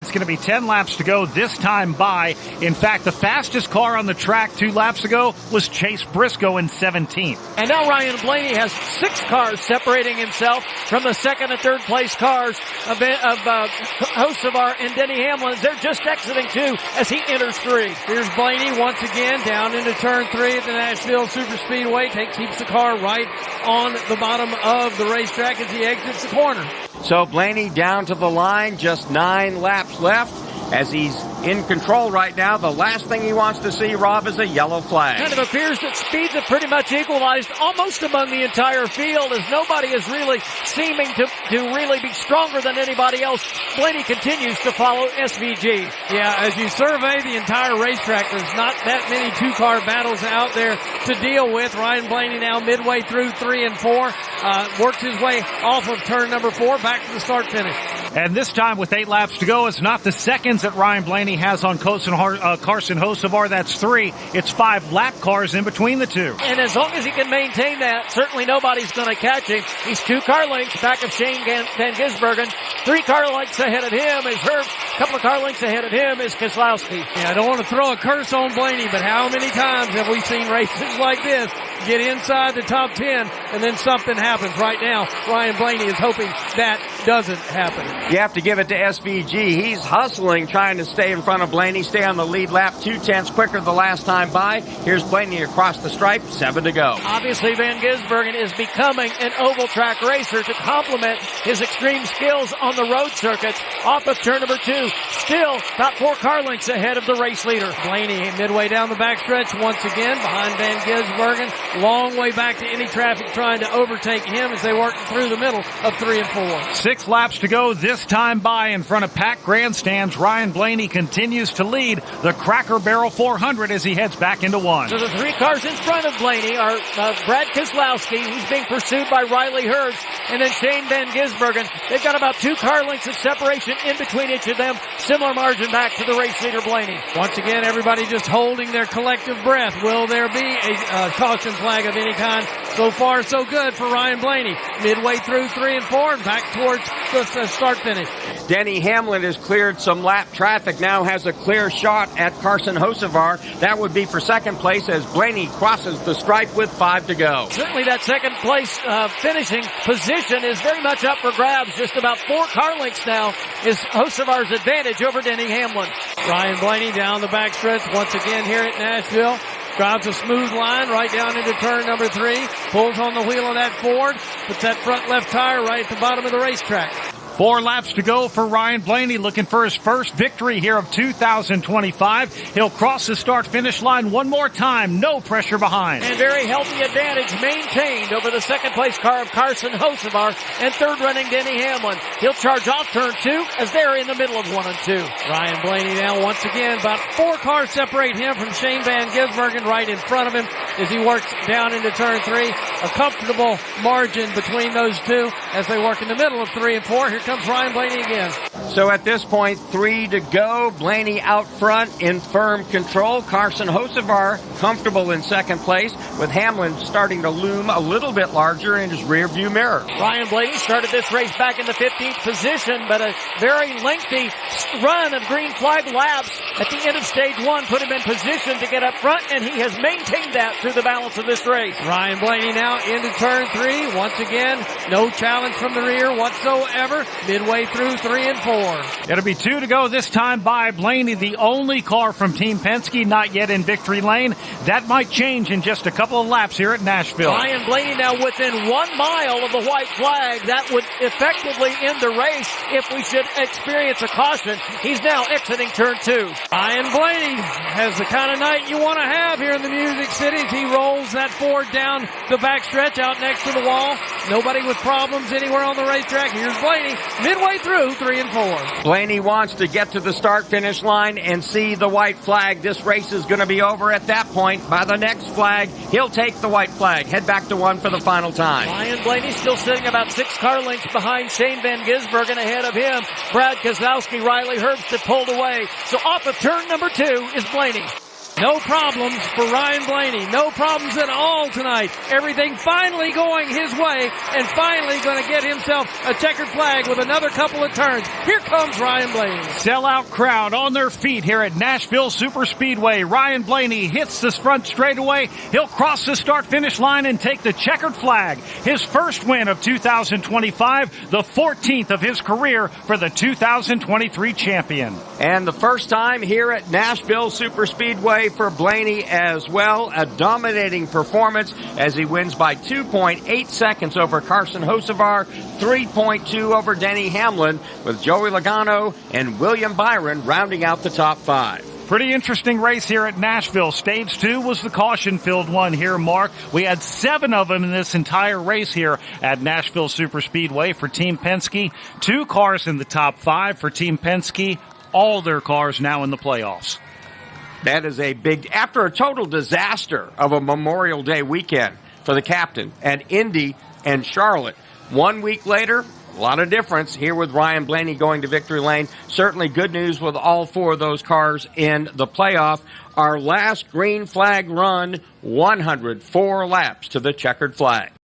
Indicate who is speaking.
Speaker 1: It's going to be 10 laps to go this time by. In fact, the fastest car on the track 2 laps ago was Chase Briscoe in 17th.
Speaker 2: And now Ryan Blaney has 6 cars separating himself from the second and third place cars of Hocevar and Denny Hamlin. They're just exiting 2 as he enters 3. Here's Blaney once again down into turn 3 at the Nashville Superspeedway. Keeps the car right on the bottom of the racetrack as he exits the corner.
Speaker 3: So Blaney down to the line, just 9 laps left. As he's in control right now, the last thing he wants to see, Rob, is a yellow flag.
Speaker 2: Kind of appears that speeds have pretty much equalized almost among the entire field, as nobody is really seeming to really be stronger than anybody else. Blaney continues to follow SVG. Yeah, as you survey the entire racetrack, there's not that many 2-car battles out there to deal with. Ryan Blaney now midway through 3 and 4, works his way off of turn number 4 back to the start finish.
Speaker 1: And this time with 8 laps to go, it's not the seconds that Ryan Blaney has on Carson Hocevar. That's 3. It's 5 lap cars in between the 2.
Speaker 2: And as long as he can maintain that, certainly nobody's going to catch him. He's 2 car lengths back of Shane Van Gisbergen. 3 car lengths ahead of him is Herb. A couple of car lengths ahead of him is Keselowski. Yeah, I don't want to throw a curse on Blaney, but how many times have we seen races like this get inside the top 10 and then something happens? Right now, Ryan Blaney is hoping that doesn't happen.
Speaker 3: You have to give it to SVG. He's hustling, trying to stay in front of Blaney, stay on the lead lap, 2/10 quicker the last time by. Here's Blaney across the stripe, 7 to go.
Speaker 2: Obviously, Van Gisbergen is becoming an oval track racer to complement his extreme skills on the road circuits. Off of turn number 2, still about 4 car lengths ahead of the race leader. Blaney midway down the backstretch once again behind Van Gisbergen. Long way back to any traffic trying to overtake him as they work through the middle of 3 and 4.
Speaker 1: 6 laps to go this time by in front of packed grandstands. Ryan Blaney continues to lead the Cracker Barrel 400 as he heads back into 1.
Speaker 2: So the 3 cars in front of Blaney are Brad Keselowski, who's being pursued by Riley Herbst, and then Shane Van Gisbergen. They've got about 2 car lengths of separation in between each of them. Similar margin back to the race leader, Blaney. Once again, everybody just holding their collective breath. Will there be a caution flag of any kind? So far, so good for Ryan Blaney. Midway through 3 and 4 and back towards the start finish.
Speaker 3: Denny Hamlin has cleared some lap traffic, now has a clear shot at Carson Hocevar. That would be for second place as Blaney crosses the stripe with 5 to go.
Speaker 2: Certainly that second place finishing position is very much up for grabs. Just about 4 car lengths now is Hocevar's advantage over Denny Hamlin. Ryan Blaney down the backstretch once again here at Nashville. Drives a smooth line right down into turn number 3. Pulls on the wheel of that Ford. Puts that front left tire right at the bottom of the racetrack.
Speaker 1: 4 laps to go for Ryan Blaney, looking for his first victory here of 2025. He'll cross the start-finish line one more time. No pressure behind.
Speaker 2: And very healthy advantage maintained over the second-place car of Carson Hocevar and third-running Denny Hamlin. He'll charge off turn 2 as they're in the middle of 1 and 2. Ryan Blaney now once again, about 4 cars separate him from Shane Van Gisbergen right in front of him as he works down into turn 3. A comfortable margin between those 2 as they work in the middle of 3 and 4. Here comes Ryan Blaney again.
Speaker 3: So at this point, 3 to go. Blaney out front in firm control. Carson Hocevar comfortable in second place, with Hamlin starting to loom a little bit larger in his rear view mirror.
Speaker 2: Ryan Blaney started this race back in the 15th position, but a very lengthy run of green flag laps at the end of stage 1 put him in position to get up front, and he has maintained that through the balance of this race. Ryan Blaney now into turn 3. Once again, no challenge from the rear whatsoever. Midway through 3 and 4.
Speaker 1: It'll be 2 to go this time by Blaney, the only car from Team Penske not yet in victory lane. That might change in just a couple of laps here at Nashville.
Speaker 2: Ryan Blaney now within 1 mile of the white flag. That would effectively end the race if we should experience a caution. He's now exiting turn 2. Ryan Blaney has the kind of night you want to have here in the Music City as he rolls that Ford down the backstretch out next to the wall. Nobody with problems anywhere on the racetrack. Here's Blaney midway through 3 and 4.
Speaker 3: Blaney wants to get to the start-finish line and see the white flag. This race is going to be over at that point. By the next flag, he'll take the white flag. Head back to 1 for the final time.
Speaker 2: Ryan Blaney still sitting about 6 car lengths behind Shane Van Gisbergen. Ahead of him, Brad Keselowski, Riley Herbst had pulled away. So off of turn number 2 is Blaney. No problems for Ryan Blaney. No problems at all tonight. Everything finally going his way and finally going to get himself a checkered flag with another couple of turns. Here comes Ryan Blaney.
Speaker 1: Sellout crowd on their feet here at Nashville Superspeedway. Ryan Blaney hits the front straightaway. He'll cross the start-finish line and take the checkered flag. His first win of 2025, the 14th of his career for the 2023 champion.
Speaker 3: And the first time here at Nashville Superspeedway for Blaney as well. A dominating performance as he wins by 2.8 seconds over Carson Hocevar, 3.2 over Denny Hamlin, with Joey Logano and William Byron rounding out the top 5.
Speaker 1: Pretty interesting race here at Nashville. Stage 2 was the caution-filled one here, Mark. We had 7 of them in this entire race here at Nashville Superspeedway for Team Penske. 2 cars in the top 5 for Team Penske. All their cars now in the playoffs.
Speaker 3: That is a big, after a total disaster of a Memorial Day weekend for the captain at Indy and Charlotte. 1 week later, a lot of difference here with Ryan Blaney going to victory lane. Certainly good news with all 4 of those cars in the playoff. Our last green flag run, 104 laps to the checkered flag.